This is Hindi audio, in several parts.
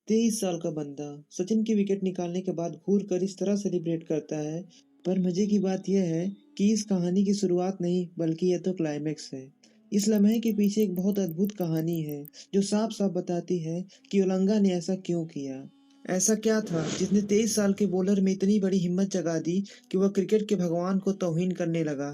23 साल का बंदा सचिन की विकेट निकालने के बाद घूर कर इस तरह सेलिब्रेट करता है। पर मजे की बात यह है कि इस कहानी की शुरुआत नहीं बल्कि यह तो क्लाइमेक्स है। इस लम्हे के पीछे एक बहुत अद्भुत कहानी है जो साफ साफ बताती है कि ओलंगा ने ऐसा क्यों किया। ऐसा क्या था जिसने 23 साल के बॉलर में इतनी बड़ी हिम्मत जगा दी कि वह क्रिकेट के भगवान को तौहीन करने लगा।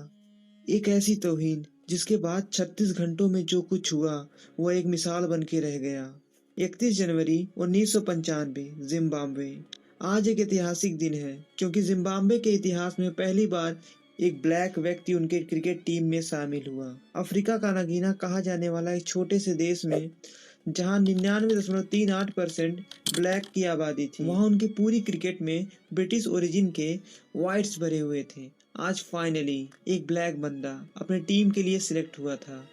एक ऐसी तौहीन जिसके बाद 36 घंटों में जो कुछ हुआ वह एक मिसाल बन के रह गया। 31 जनवरी 1995, जिम्बाब्वे। आज एक ऐतिहासिक दिन है क्योंकि जिम्बाब्वे के इतिहास में पहली बार एक ब्लैक व्यक्ति उनके क्रिकेट टीम में शामिल हुआ। अफ्रीका का नगीना कहा जाने वाला एक छोटे से देश में जहां 99.38% ब्लैक की आबादी थी, वहां उनकी पूरी क्रिकेट में ब्रिटिश ओरिजिन के वाइट्स भरे हुए थे। आज फाइनली एक ब्लैक बंदा अपने टीम के लिए सिलेक्ट हुआ था।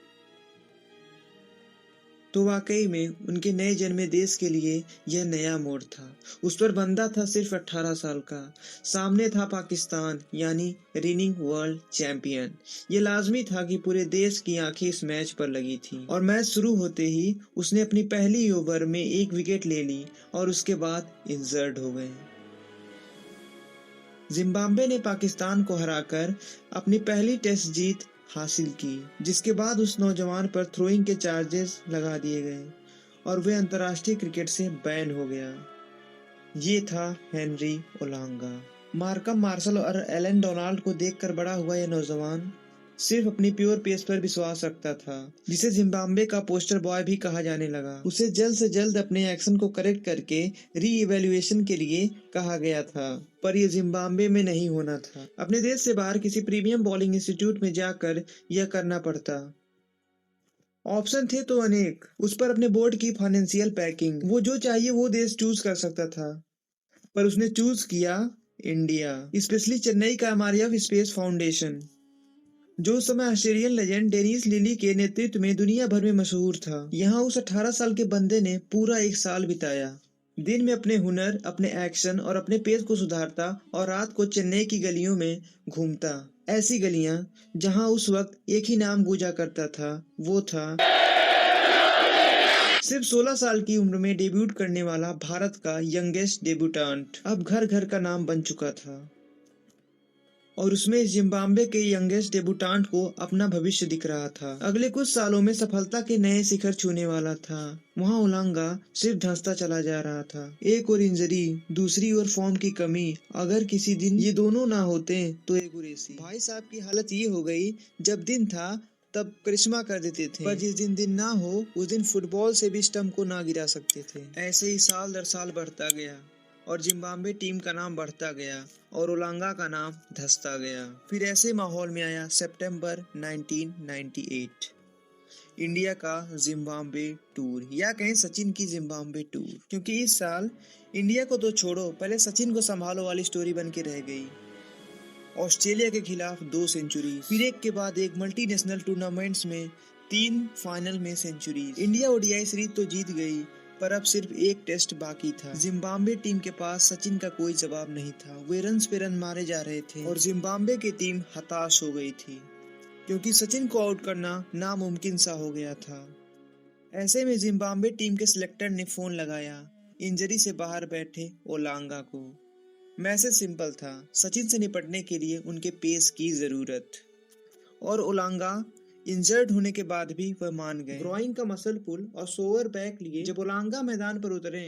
तो वाकई में उनके नए जन्मे देश के लिए यह नया मोड़ था। उस पर बंदा था सिर्फ 18 साल का। सामने था पाकिस्तान यानी रिनिंग वर्ल्ड चैंपियन। ये लाजमी था कि पूरे देश की आंखें इस मैच पर लगी थी और मैच शुरू होते ही उसने अपनी पहली ओवर में एक विकेट ले ली और उसके बाद इंजर्ड हो गए। जिम्बाब्वे ने पाकिस्तान को हराकर अपनी पहली टेस्ट जीत हासिल की, जिसके बाद उस नौजवान पर थ्रोइंग के चार्जेस लगा दिए गए और वे अंतर्राष्ट्रीय क्रिकेट से बैन हो गया। ये था हेनरी ओलांगा। मार्कम मार्शल और एलन डोनाल्ड को देखकर बड़ा हुआ यह नौजवान सिर्फ अपनी प्योर पेस पर विश्वास रखता था, जिसे जिम्बाब्वे का पोस्टर बॉय भी कहा जाने लगा। उसे जल्द से जल्द अपने एक्शन को करेक्ट करके री इवेल्युएशन के लिए कहा गया था, पर यह जिम्बाब्वे में नहीं होना था। अपने देश से बाहर किसी प्रीमियम बॉलिंग इंस्टीट्यूट में जाकर यह करना पड़ता। ऑप्शन थे तो अनेक, उस पर अपने बोर्ड की फाइनेंशियल पैकिंग, वो जो चाहिए वो देश चूज कर सकता था, पर उसने चूज किया इंडिया, स्पेशली चेन्नई का एमआरएफ स्पेस फाउंडेशन, जो उस समय ऑस्ट्रेलियन लेजेंड डेनिस लिली के नेतृत्व में दुनिया भर में मशहूर था। यहाँ उस 18 साल के बंदे ने पूरा एक साल बिताया, दिन में अपने हुनर, अपने एक्शन और अपने पेस को सुधारता और रात को चेन्नई की गलियों में घूमता। ऐसी गलियां जहां उस वक्त एक ही नाम गूंजा करता था, वो था सिर्फ 16 साल की उम्र में डेब्यूट करने वाला भारत का यंगेस्ट डेब्यूटेंट अब घर घर का नाम बन चुका था और उसमें जिम्बाब्वे के यंगेस्ट डेब्यूटेंट को अपना भविष्य दिख रहा था। अगले कुछ सालों में सफलता के नए शिखर छूने वाला था। वहाँ ओलांगा सिर्फ धंसता चला जा रहा था। एक और इंजरी, दूसरी ओर फॉर्म की कमी। अगर किसी दिन ये दोनों ना होते तो एक गुरेसी। भाई साहब की हालत ये हो गई, जब दिन था तब करिश्मा कर देते थे, पर जिस दिन दिन ना हो उस दिन फुटबॉल से भी स्टंप को ना गिरा सकते थे। ऐसे ही साल दर साल बढ़ता गया और जिम्बाब्वे टीम का नाम बढ़ता गया और ओलांगा का नाम धंसता गया। फिर ऐसे माहौल में आया सितंबर 1998, इंडिया का जिम्बाब्वे टूर, या कहें सचिन की जिम्बाब्वे टूर, क्योंकि इस साल इंडिया को तो छोड़ो, पहले सचिन को संभालो वाली स्टोरी बन के रह गई। ऑस्ट्रेलिया के खिलाफ 2 सेंचुरी, फिर एक के बाद एक मल्टीनेशनल टूर्नामेंट्स में 3 फाइनल में सेंचुरी। इंडिया ओडीआई सीरीज तो जीत गई, पर अब सिर्फ एक टेस्ट बाकी था। जिम्बाब्वे टीम के पास सचिन का कोई जवाब नहीं था। वे रन पे रन मारे जा रहे थे और जिम्बाब्वे की टीम हताश हो गई थी, क्योंकि सचिन को आउट करना नामुमकिन सा हो गया था। ऐसे में जिम्बाब्वे टीम के सिलेक्टर ने फोन लगाया इंजरी से बाहर बैठे ओलांगा को। मैसेज सिंपल था, सचिन से निपटने के लिए उनके पेस की जरूरत। और ओलांगा इंजर्ड होने के बाद भी वह मान गए। ग्रोइंग का मसल पुल और सोवर बैक लिए जब ओलांगा मैदान पर उतरे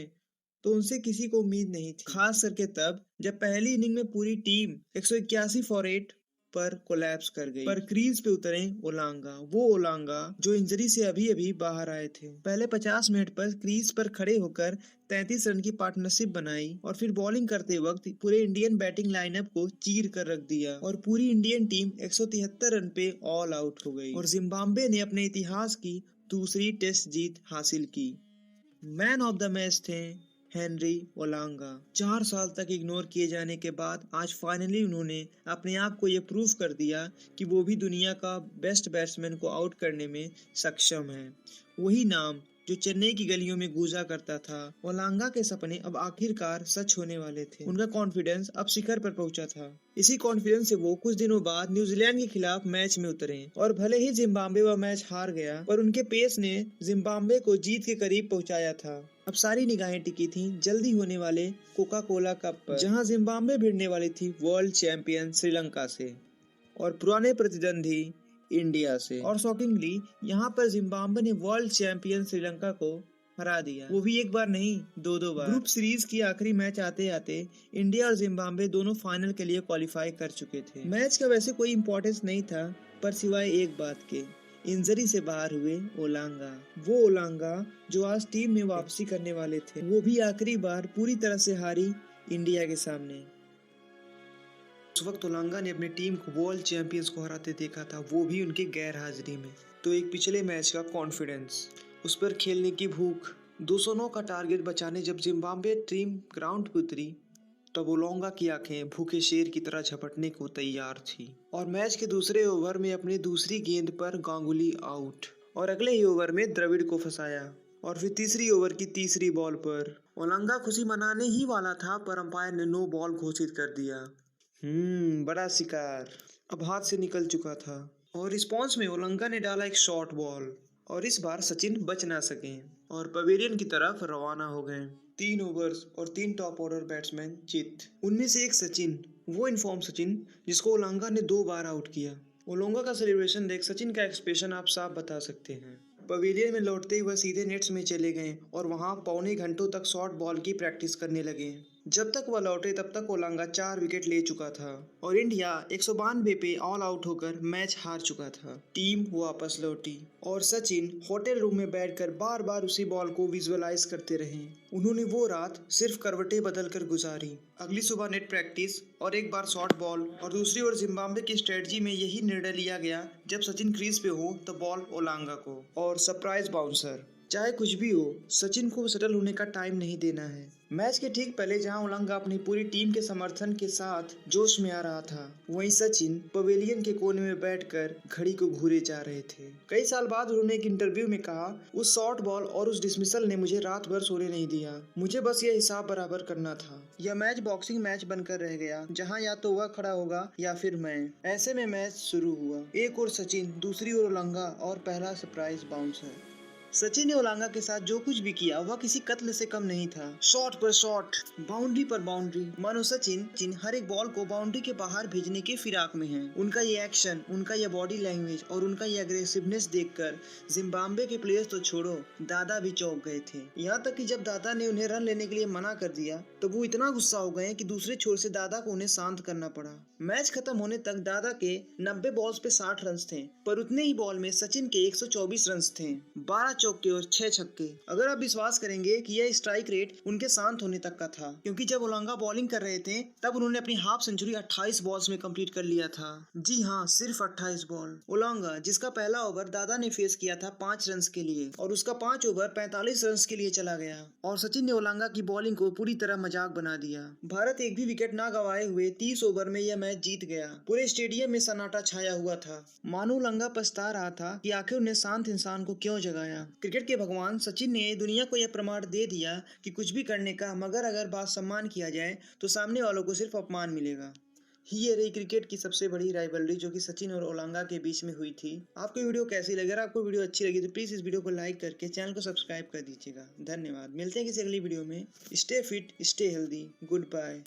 तो उनसे किसी को उम्मीद नहीं थी, खास करके तब जब पहली इनिंग में पूरी टीम 181 फॉर 8 पर कोलैप्स कर गई। पर क्रीज पे उतरे ओलांगा, वो ओलांगा जो इंजरी से अभी अभी बाहर आए थे। पहले 50 मिनट पर क्रीज पर खड़े होकर 33 रन की पार्टनरशिप बनाई और फिर बॉलिंग करते वक्त पूरे इंडियन बैटिंग लाइनअप को चीर कर रख दिया और पूरी इंडियन टीम 173 रन पे ऑल आउट हो गई और जिम्बाब्वे ने अपने इतिहास की दूसरी टेस्ट जीत हासिल की। मैन ऑफ द मैच थे हेनरी ओलांगा। 4 साल तक इग्नोर किए जाने के बाद आज फाइनली उन्होंने अपने आप को ये प्रूव कर दिया कि वो भी दुनिया का बेस्ट बैट्समैन को आउट करने में सक्षम है। वही नाम जो चेन्नई की गलियों में गूंजा करता था। ओलांगा के सपने अब आखिरकार सच होने वाले थे। उनका कॉन्फिडेंस अब शिखर पर पहुंचा था। इसी कॉन्फिडेंस से वो कुछ दिनों बाद न्यूजीलैंड के खिलाफ मैच में उतरे और भले ही जिम्बाब्वे वह मैच हार गया, पर उनके पेस ने जिम्बाब्वे को जीत के करीब पहुंचाया था। अब सारी निगाहें टिकी थीं जल्दी होने वाले कोका कोला कप पर, जहां जिम्बाब्वे भिड़ने वाली थी वर्ल्ड चैंपियन श्रीलंका से और पुराने प्रतिद्वंदी इंडिया से। और शॉकिंगली यहाँ पर जिम्बाब्वे ने वर्ल्ड चैंपियन श्रीलंका को हरा दिया, वो भी एक बार नहीं, दो बार। ग्रुप सीरीज की आखिरी मैच आते आते इंडिया और जिम्बाब्वे दोनों फाइनल के लिए क्वालिफाई कर चुके थे। मैच का वैसे कोई इंपॉर्टेंस नहीं था, पर सिवाय एक बात के, इंजरी से बाहर हुए ओलांगा। वो ओलांगा जो आज टीम में वापसी करने वाले थे, वो भी आखिरी बार पूरी तरह से हारी इंडिया के सामने। उस वक्त ओलांगा ने अपनी टीम को वर्ल्ड चैंपियंस को हराते देखा था, वो भी उनके गैर हाजिरी में। तो एक पिछले मैच का कॉन्फिडेंस, उस पर खेलने की भूख, 209 का टारगेट बचाने जब जिम्बाब्वे टीम ग्राउंड पर उतरी, तब ओलांगा की आंखें भूखे शेर की तरह झपटने को तैयार थी। और मैच के दूसरे ओवर में अपनी दूसरी गेंद पर गांगुली आउट, और अगले ही ओवर में द्रविड़ को फंसाया। और फिर तीसरी ओवर की तीसरी बॉल पर ओलांगा खुशी मनाने ही वाला था, पर अंपायर ने नो बॉल घोषित कर दिया। बड़ा शिकार अब हाथ से निकल चुका था। और रिस्पॉन्स में ओलांगा ने डाला एक शॉर्ट बॉल, और इस बार सचिन बच ना सके और पवेलियन की तरफ रवाना हो गए। 3 ओवर्स और 3 टॉप ऑर्डर बैट्समैन चित, उनमें से एक सचिन, वो इनफॉर्म सचिन जिसको ओलांगा ने 2 बार आउट किया। ओलांगा का सेलिब्रेशन देख सचिन का एक्सप्रेशन आप साफ बता सकते हैं। पवेलियन में लौटते ही वह सीधे नेट्स में चले गए और वहां पौने घंटों तक शॉर्ट बॉल की प्रैक्टिस करने लगे। जब तक वह लौटे तब तक ओलांगा 4 विकेट ले चुका था और इंडिया 192 पे ऑल आउट होकर मैच हार चुका था। टीम वापस लौटी और सचिन होटल रूम में बैठकर बार बार उसी बॉल को विजुअलाइज करते रहे। उन्होंने वो रात सिर्फ करवटें बदल कर गुजारी। अगली सुबह नेट प्रैक्टिस और एक बार शॉर्ट बॉल, और दूसरी ओर जिम्बाब्वे की स्ट्रेटजी में यही निर्णय लिया गया, जब सचिन क्रीज पे हो तो बॉल ओलांगा को, और सरप्राइज बाउंसर। चाहे कुछ भी हो, सचिन को सेटल होने का टाइम नहीं देना है। मैच के ठीक पहले जहां ओलांगा अपनी पूरी टीम के समर्थन के साथ जोश में आ रहा था, वहीं सचिन पवेलियन के कोने में बैठकर घड़ी को घूरे जा रहे थे। कई साल बाद उन्होंने एक इंटरव्यू में कहा, उस शॉर्ट बॉल और उस डिसमिसल ने मुझे रात भर सोने नहीं दिया। मुझे बस यह हिसाब बराबर करना था। यह मैच बॉक्सिंग मैच बनकर रह गया, जहाँ या तो वह खड़ा होगा या फिर मैं। ऐसे में मैच शुरू हुआ। एक ओर सचिन, दूसरी ओर ओलांगा और पहला सरप्राइज बाउंसर। सचिन ने ओलांगा के साथ जो कुछ भी किया वह किसी कत्ल से कम नहीं था। शॉट पर शॉट, बाउंड्री पर बाउंड्री, मानो सचिन हर एक बॉल को बाउंड्री के बाहर भेजने के फिराक में है। उनका ये एक्शन, उनका ये बॉडी लैंग्वेज और उनका ये अग्रेसिवनेस देखकर जिम्बाब्वे के प्लेयर्स तो छोड़ो, दादा भी चौंक गए थे। यहाँ तक कि जब दादा ने उन्हें रन लेने के लिए मना कर दिया तो वो इतना गुस्सा हो गए कि दूसरे छोर से दादा को उन्हें शांत करना पड़ा। मैच खत्म होने तक दादा के 90 बॉल्स पे 60 रन थे, पर उतने ही बॉल में सचिन के 124 रन थे, 12 चौके और 6 छक्के। अगर आप विश्वास करेंगे कि यह स्ट्राइक रेट उनके शांत होने तक का था, क्योंकि जब ओलांगा बॉलिंग कर रहे थे तब उन्होंने अपनी हाफ सेंचुरी 28 बॉल्स में कंप्लीट कर लिया था। जी हाँ, सिर्फ 28 बॉल। ओलांगा जिसका पहला ओवर दादा ने फेस किया था 5 रन के लिए, और उसका 5 ओवर 45 रन के लिए चला गया, और सचिन ने ओलांगा की बॉलिंग को पूरी तरह मजाक बना दिया। भारत एक भी विकेट ना गंवाए हुए 30 ओवर में यह मैच जीत गया। पूरे स्टेडियम में सन्नाटा छाया हुआ था। मानो ओलांगा पछता रहा था कि आखिर उन्हें शांत इंसान को क्यों जगाया। क्रिकेट के भगवान सचिन ने दुनिया को यह प्रमाण दे दिया कि कुछ भी करने का, मगर अगर बात सम्मान किया जाए तो सामने वालों को सिर्फ अपमान मिलेगा। ये रही क्रिकेट की सबसे बड़ी राइवलरी जो कि सचिन और ओलांगा के बीच में हुई थी। आपको वीडियो कैसी लगी? अगर आपको वीडियो अच्छी लगी तो प्लीज़ इस वीडियो को लाइक करके चैनल को सब्सक्राइब कर दीजिएगा। धन्यवाद। मिलते हैं किसी अगली वीडियो में। Stay fit, stay healthy, good bye.